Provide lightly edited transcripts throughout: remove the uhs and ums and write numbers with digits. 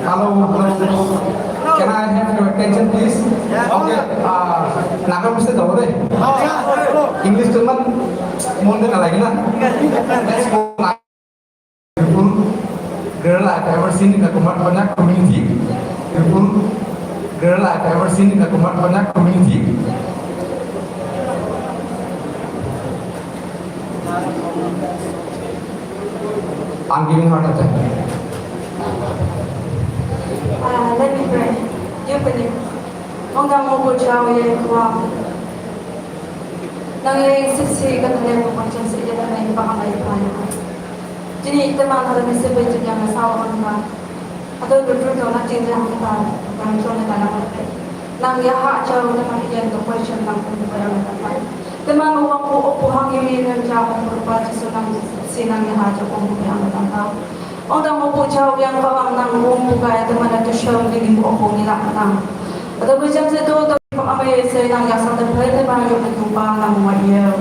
Hello, hello. Can I have your attention, please? Okay. Naga mesti tahu deh. English cuman mau dengar lagi nah. Let's go. Beautiful girl I've ever seen in the konyak community. Beautiful girl I've ever seen in the konyak community. I'm giving her the time. Let me pray. You believe. Ông đang một buổi chào yên qua. Nang ay sisi ka tanya mo pang chance yan na yung pangalay pa niya. Jadi kita mana ada mesti baca yang sawa kan. Atau betul betul nak cinta yang kita yang cuma tanah kita. Nang ya hak jauh teman yang tu question nang pun barang kita. Teman orang po hang ini yang jauh berubah sesuatu sinang ya hak jauh pun yang kita. Orang mau jauh yang bawang nang buka ya teman itu show di minggu aku ni lah nang. Atau macam itu tu apa yang saya nang yang satu perlu bahagia berjumpa nang wajib.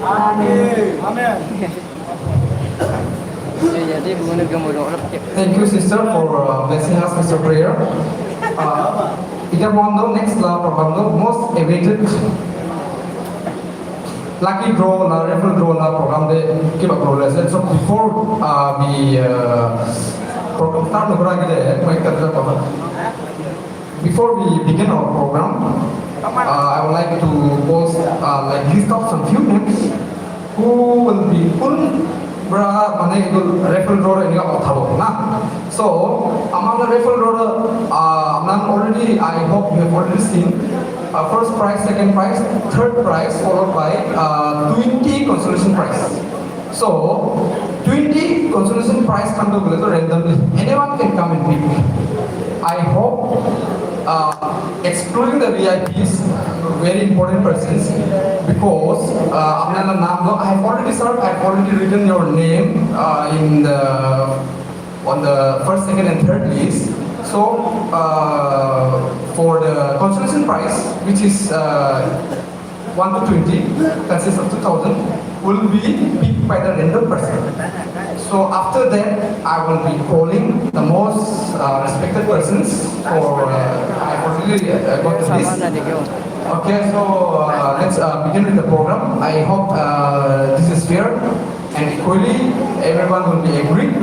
Amin. Amin. Thank you, sister, for blessing us with your prayer. Kita mohon next program most awaited lucky draw na referral draw na program de kita progress. So before we start the program before we begin our program, I would like to post like list of some few names who will be mana itu referral draw ini apa tahu nah. So among the referral draw, already I hope you have already seen first prize, second prize, third prize, followed by 20 consolation prize. So 20 consolation prize come to randomly. Anyone can come and pick. I hope, excluding the VIPs, very important persons, because I have already served. I have already written your name on the first, second, and third list. So for the consolation prize, which is 1 to 20, consists of 2,000, will be picked by the random person. So after that, I will be calling the most respected persons for I already got the list. Okay, so let's begin with the program. I hope this is fair and equally everyone will be agreed.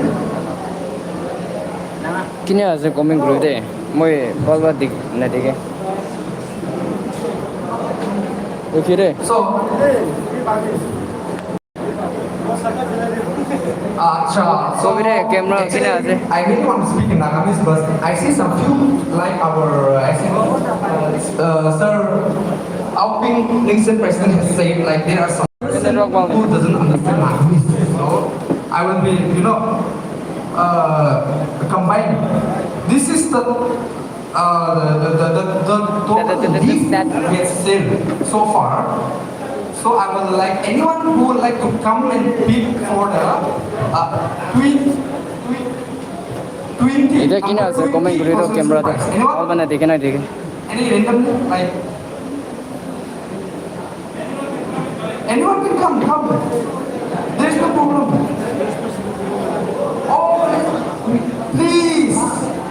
Kini aja komen guru deh, mau bawa dik nanti ke? Oke deh. So, so camera kini aja. I really want to speak in Nagamis, but I see some few like our Sir Auping Nixon President has said like there are some person who doesn't understand Nagamis. So I will be, combine. This is the total list that gets saved so far. So I would like anyone who would like to come and pick for the 20. Ida kini aja komen guru itu camera deh. All mana deh kena deh. Any random like anyone can come. There is no problem. Oh, please,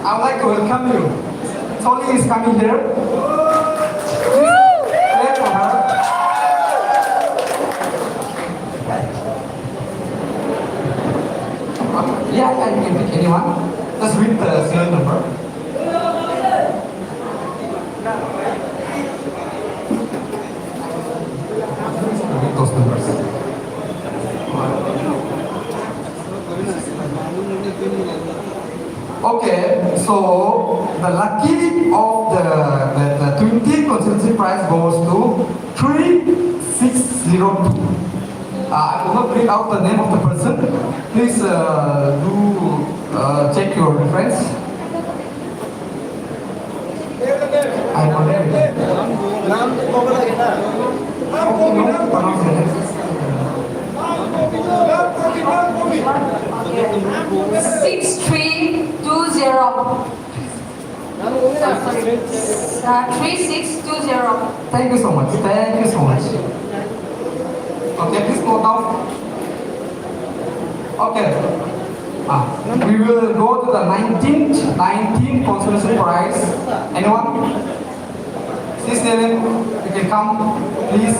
I would like to welcome you. Tolly is coming here. Clap for her. Yeah, I can pick anyone. Just read the serial number. Read those numbers. Okay, so the lucky of the 20 consolation prize goes to 3602. I will not read out the name of the person. Please do check your reference. I will read it. 3620. Thank you so much. Thank you so much. now? Okay. We will go to the 19th consolation prize. Anyone? Please, Nelin, you can come, please.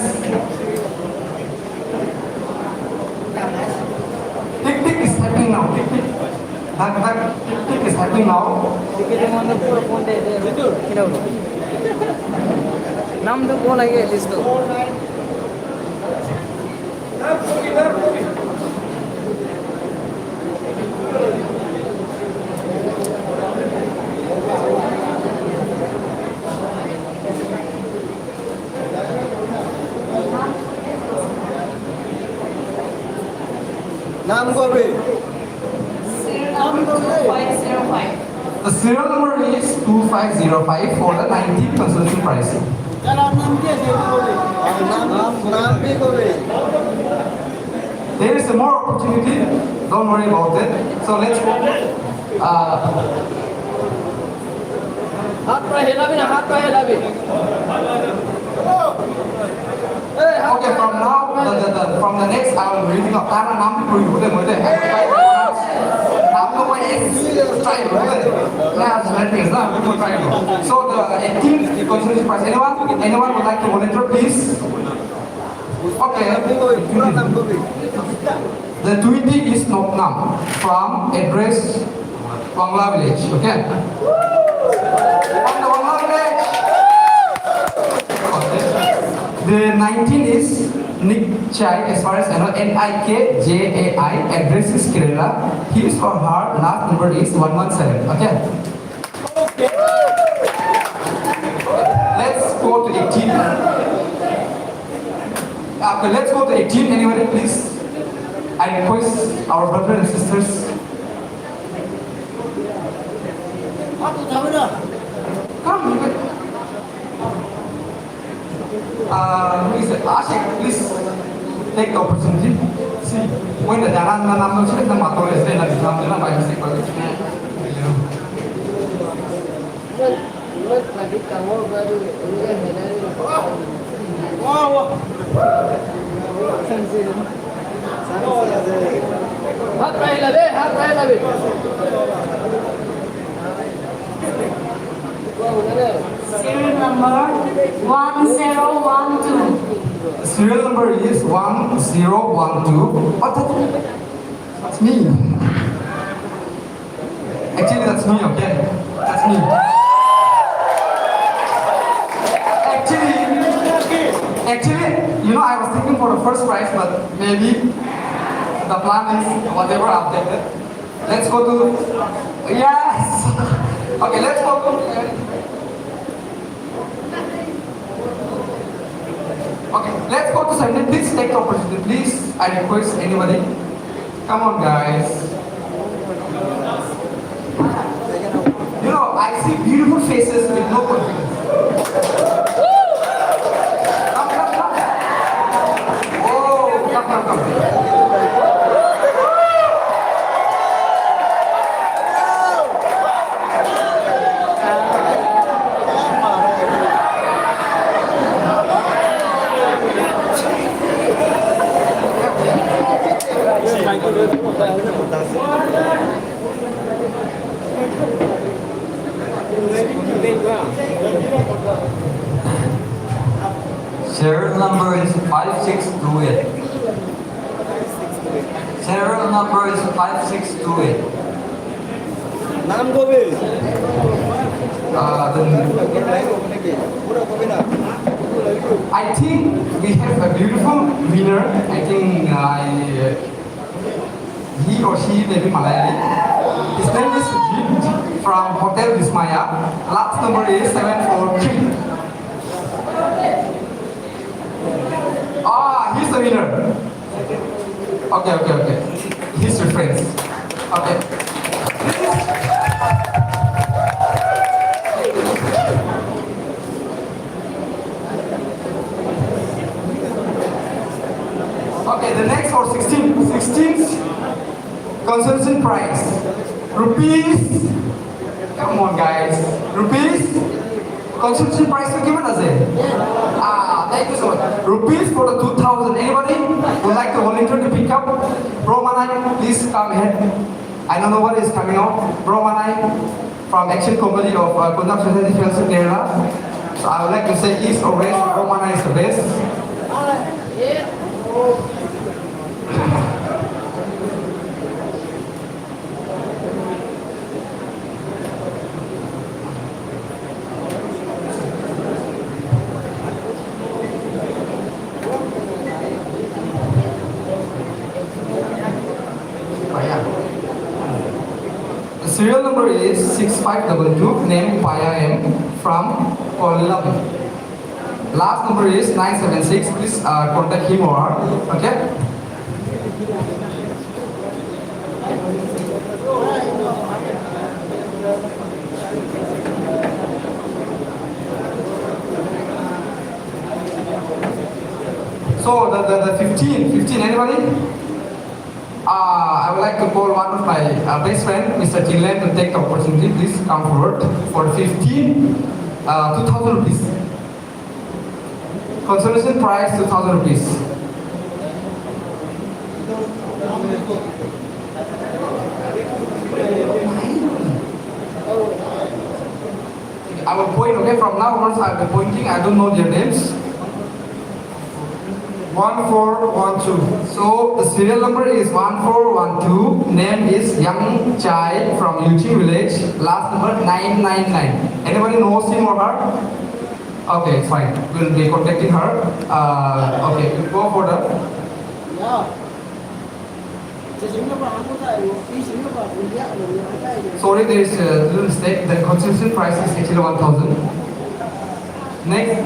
Tick is happening now. Tick. Tick is happening now. নাম তো কোন লাগে list তো নাম কবে The serial number is 2505 for the 19th consolation prize. There is more opportunity. Don't worry about it. So let's go. হাত পা হেলাবি না হাত পা হেলাবি Okay, from now, from the next, I will reading of Tana Nam to you. Try to So the 18th consolation prize. Anyone would like to volunteer, please? Okay. The 20 is Noknam from address Bangla village. Okay. From the Bangla village. Okay. The 19 is Nick Chai, as far as I know, Nikjai, address is Kerala. His or her last number is 117. Okay. Let's go to 18. Okay, let's go to 18. Anybody, please? I request our brothers and sisters. Come. Who is it? Ashik, please take the opportunity. See, when the Janan number is the Mato is there, and the by mistake. হাত পা হেলাবে হাত পা হেলাবে Serial number 1012. Serial number is 1012. Oh, that's me. Actually, that's me, okay? That's me. Actually, you know, I was thinking for the first prize, but maybe the plan is whatever updated. Let's go to, yes! Okay, let's go to, okay, let's go to 17. Please take the opportunity, please. I request anybody. Come on, guys. You know, I see beautiful faces with no confidence. Come. Oh, come. Serial number is 5628. Serial number is 5628. নাম কবে I think we have a beautiful winner. I think he or she may be Malayali. His name is Jit from Hotel Vismaya. Last number is 743. He's the winner. Okay. He's your friends. Okay. Okay, the next for 16th consolation prize. Rupees. Come on, guys. Rupees Consolation price is given as it. Thank you so much. Rupees for the 2000. Anybody would like to volunteer to pick up? Bro Manai, please come ahead. I don't know what is coming out. Bro Manai from Action Committee of Konyak Society Fields in Kerala. So I would like to say east or west. Bro Manai is the best. The serial number is 6522, name Paya M from Kollam. Last number is 976. Please contact him or her. Okay? So the 15, anybody? I would like to call one of my best friend, Mr. Chilen, to take the opportunity. Please come forward for 2,000 rupees. Consolation price 2,000 rupees. I will point, okay, from now onwards I will be pointing, I don't know their names. 1412. So the serial number is 1412. Name is Young Chai from Yuchi village. Last number 999. Anybody knows him or her? Okay, it's fine. We'll be contacting her. Okay, we'll go for the. Sorry, there is a little mistake. The consolation price is actually 1,000. Next.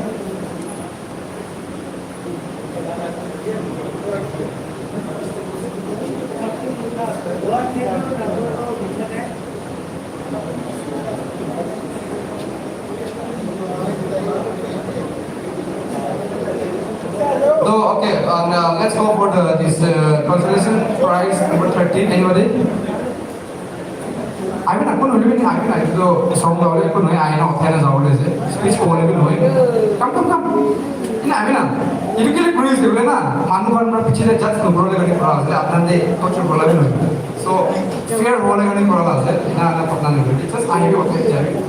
So okay, let's go for this consolation prize number 13. Anybody? I mean, aku nulis ni, I itu song gaul aku nulis, I know tennis gaul is speech ko boleh nulis. Come. Ini I mean, ini kali cruise boleh na. Manu kan mana pichile judge tu boleh lagi pernah. Jadi apna deh coach boleh lagi nulis. So fair boleh lagi pernah. Jadi ina ada pernah nulis. Just I have okay jadi.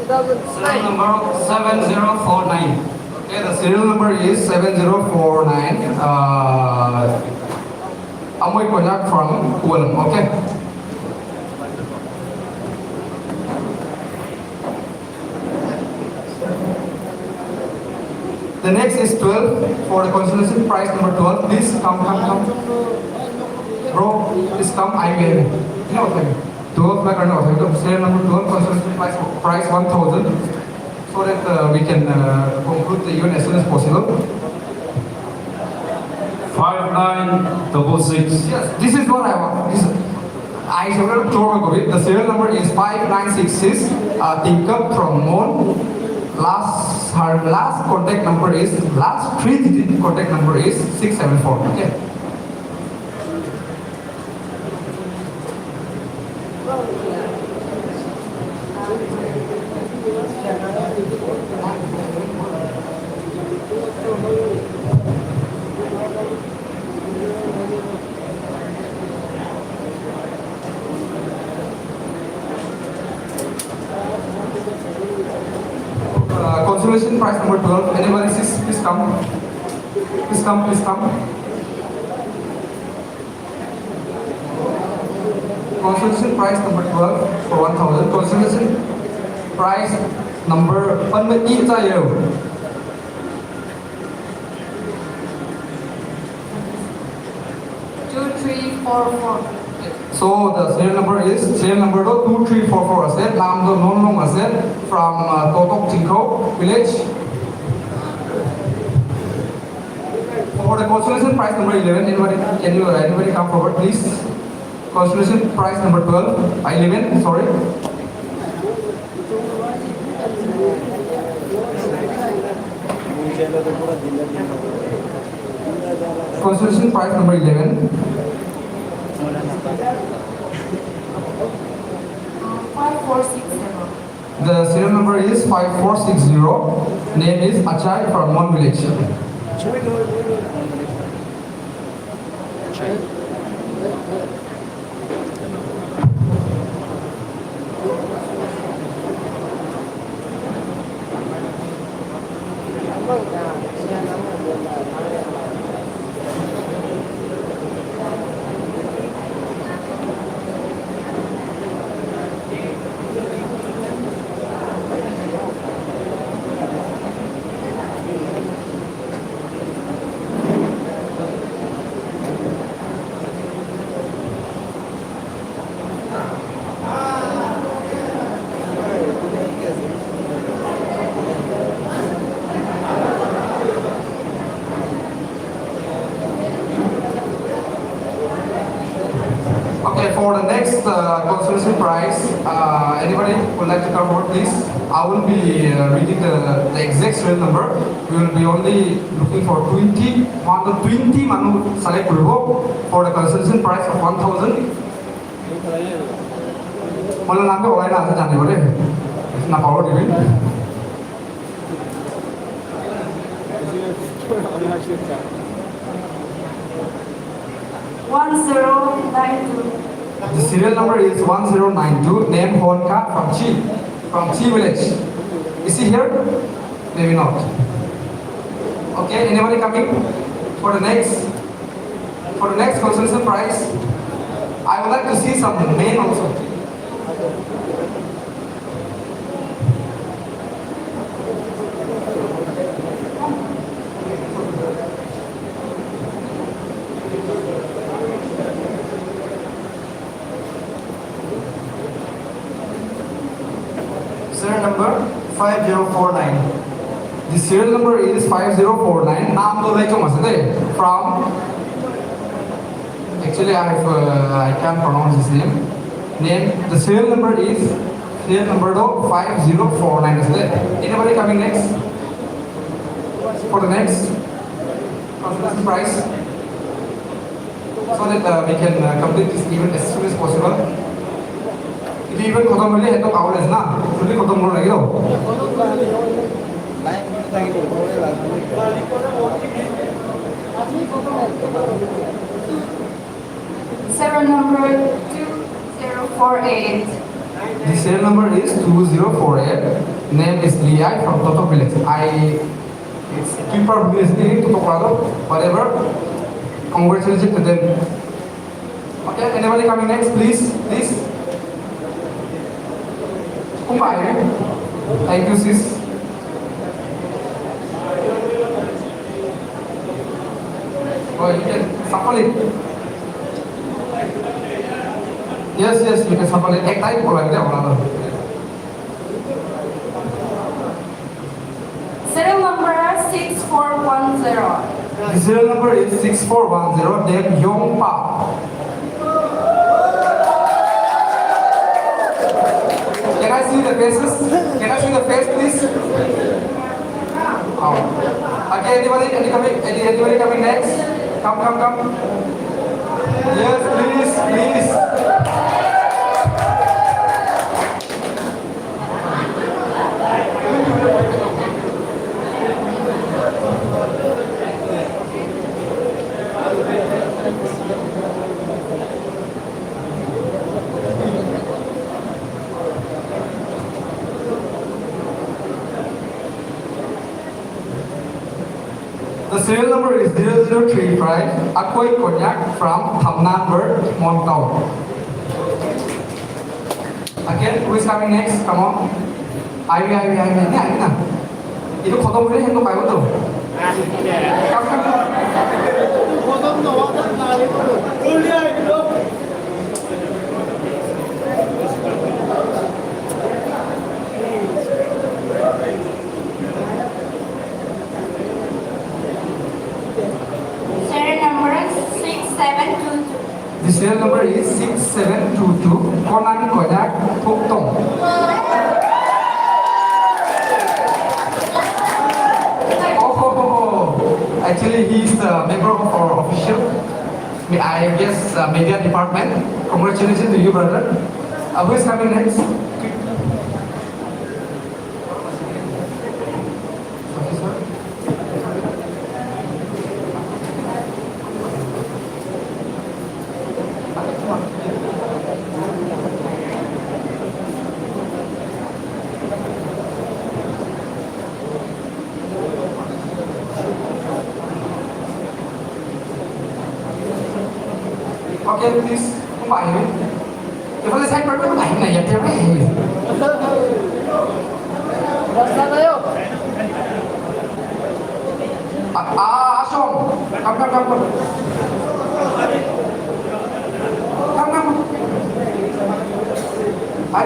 Serial number 7049. Okay, the serial number is 7049. Amoy Konyak from Kuala. Okay. The next is 12 for the consolation prize number 12. Please come. Bro, please come. I will. You know what I mean? 12 like serial number 12 consolation price 1,000 so that we can conclude the event as soon as possible. 5966. Yes, this is what I want. I should told it. The serial number is 5966. Tingkap from Mon. Her last contact number is last 3-digit contact number is 674. Okay. Consolation prize number 12. Anybody please come. Please come. Consolation prize number 12 for 1,000. Consolation prize number 2344. So the serial number is serial number 2344 asset. Nam do non asset from Totok Tingko village. For the consolation prize number 11, anybody come forward, please? Consolation prize number 12, 11. Sorry. Consolation prize number 11. 5-4-6-0. The serial number is 5460. Name is Achai from Mon Village. Okay, for the next consolation prize, anybody would like to come forward, please? I will be reading the exact serial number. We will be only looking for 20 manu select for the consolation prize of 1,000. Mana namanya orang lain jangan boleh. Nak power di sini. 1092. The serial number is 1092. Name Honka from Chi village. Is he here? Maybe not. Okay, anybody coming for the next consolation prize? I would like to see some men also. Serial number 5049. The serial number is 5049. Naam to like from. Actually, I can't pronounce his name. The serial number is serial number 5049. Is there anybody coming next for the next consolation prize, so that we can complete this event as soon as possible. If even खत्म होने हैं तो कावल है ना, फिर भी खत्म होने लगे तो. Serial number 2048. The serial number is 2048. Name is Liai from Toto village. It's keeper village Toto Prado, whatever. Congratulations to them. Okay, anybody coming next, please? Thank you, sis. Oh, you can shuffle it. Yes, you can shuffle it. Ek type ko lang dia. Serial number 6410. The serial number is 6410. Name Yong Pa. Can I see the faces? Can I see the face, please? Oh. Okay, anybody coming next? Come. Yes, please. The serial number is 0035. Akoy konyak from Thamnanberg, Montau. Again, who is coming next? Come on. Ivy. Ini na. Itu khotong boleh yang kau tuh. Come. Serial number 6722. The serial number is 6722. Konan konyak Puktong. Actually, he is a member of our official, I guess, media department. Congratulations to you, brother. Who is coming next? Okay, please. Không phải đấy. If I say perfect, không phải này nhập theo đấy. Asom. Come. Come. Bye.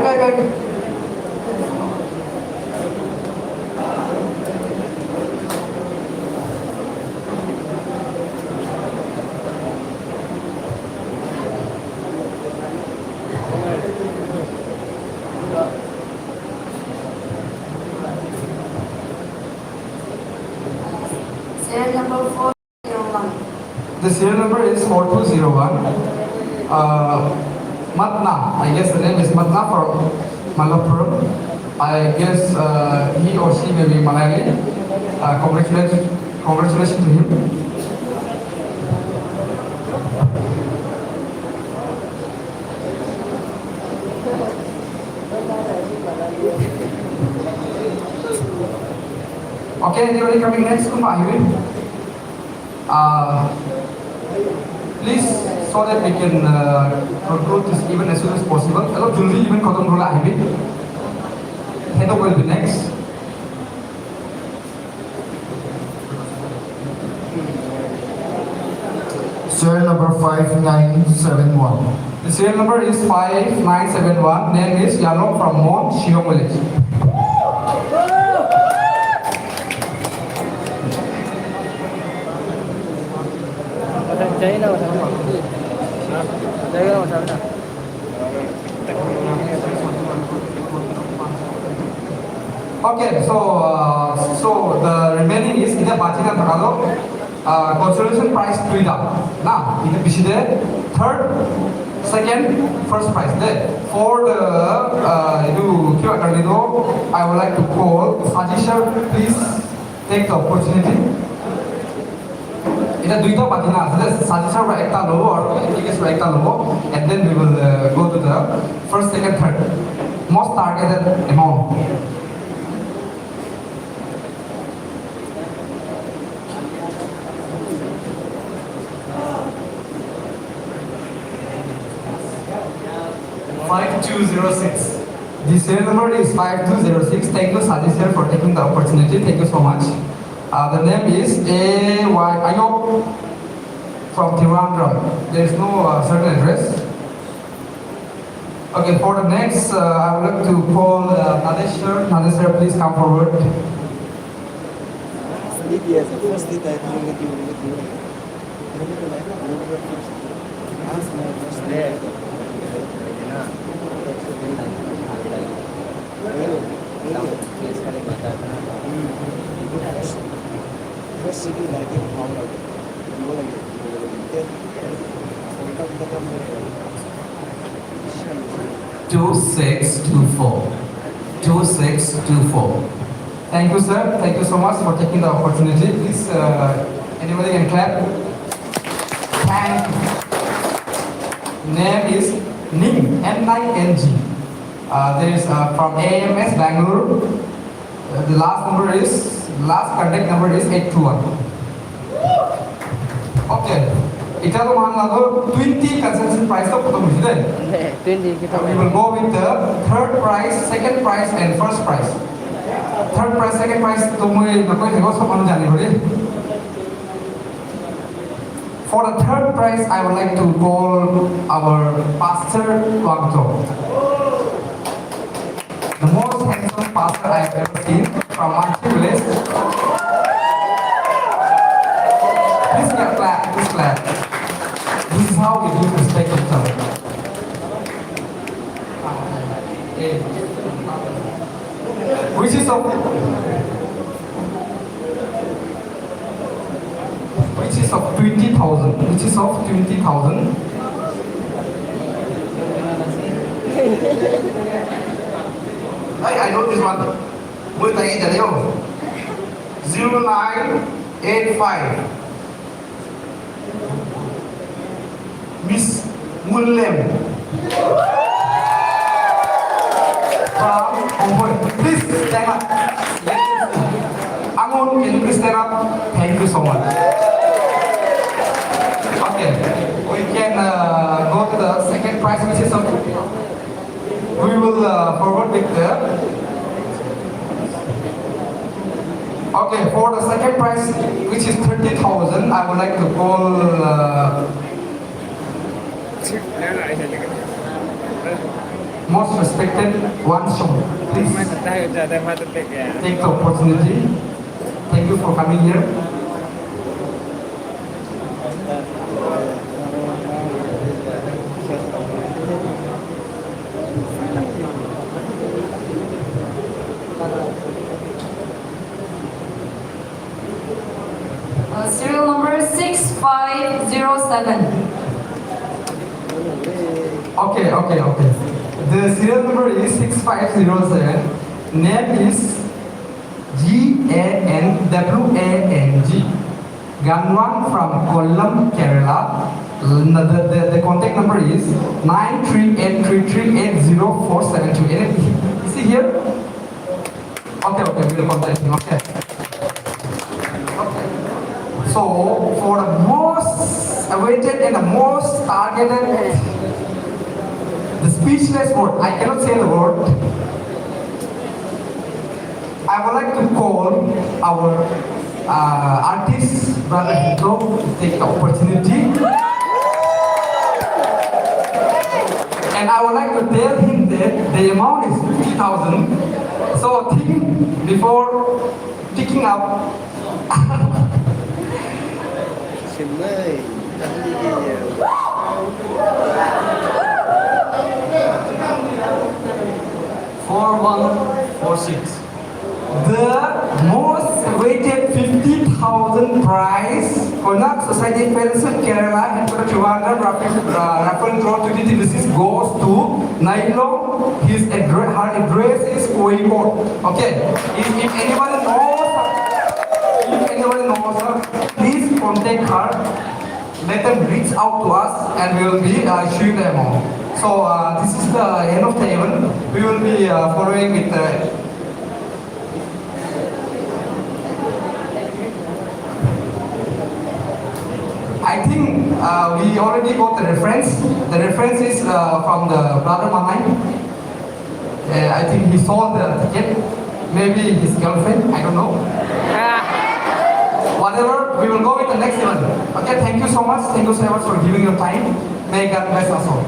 Serial number 401. The serial number is 4201. Matna, I guess the name is Matna from Malappuram. I guess he or she may be Malayali. Congratulations to him. Okay, anybody coming next? Please, so that we can conclude this event as soon as possible. Hello, Julie, even Kotom Rula Ahmed. Hedo will be next. Serial number 5971. The serial number is 5971. Name is Yalo from Mon, Shillong Village. Okay, so the remaining is either Bachina Takalo, consolation price 3 down. Now, in the Bishide, third, second, first prize. Then, for the I would like to call Sajisha, please take the opportunity. Ita duita Bachina, Sajisha ra ekta lobo or English ra ekta lobo, and then we will go to the first, second, third. Most targeted amount. The serial number is 5206. Thank you, Sajisha, for taking the opportunity. Thank you so much. The name is A.Y. Ayok from Trivandrum. There is no certain address. Okay, for the next, I would like to call Nadeshwar. Nadeshwar, please come forward. Two six two four. Thank you, sir. Thank you so much for taking the opportunity. Please, anybody can clap. Thank you. Name is Ning, N-I-N-G. There is from AMS Bangalore. The last contact number is 821. Okay. It's a 20 concession price. We will go with the third prize, second prize, and first prize. Third prize, second prize. For the third prize, I would like to call our Pastor Wangzhou. The most handsome pastor I have ever seen from Manchi village. Please clap, please clap. This is how we give respect to each other. Which is of 20,000. Which is of 20,000. I know this one. 0985. Miss Mulem. From Hongkong. Please stand up. Angon, can you please stand up? Thank you so much. Okay, we can prize which is we will forward with the. Okay, for the second prize, which is 30,000, I would like to call most respected one song. Please take the opportunity. Thank you for coming here. Serial number 6507. Okay. The serial number is 6507. Name is GANWANG. Ganwang from Kollam, Kerala. The contact number is 93833804728. Is he here? Okay, we will contact him. Okay. So, for the most awaited and the most targeted, the speechless word, I cannot say the word. I would like to call our artist, Brother Hito, to take the opportunity. And I would like to tell him that the amount is 50,000. So think before picking up. $4146. The most awaited 50,000 prize Konyak Society Fellowship Kerala and Trivandrum raffle draw 2026 goes to Nailo. Her address is Koikot. Okay. If anyone knows her, please contact her. Let them reach out to us and we will be issuing the amount. So this is the end of the event. We will be following with I think we already got the reference. The reference is from the brother Manai. I think he sold the ticket. Maybe his girlfriend, I don't know. Whatever, we will go with the next event. Okay, thank you so much. Thank you so much for giving your time. May God bless us all.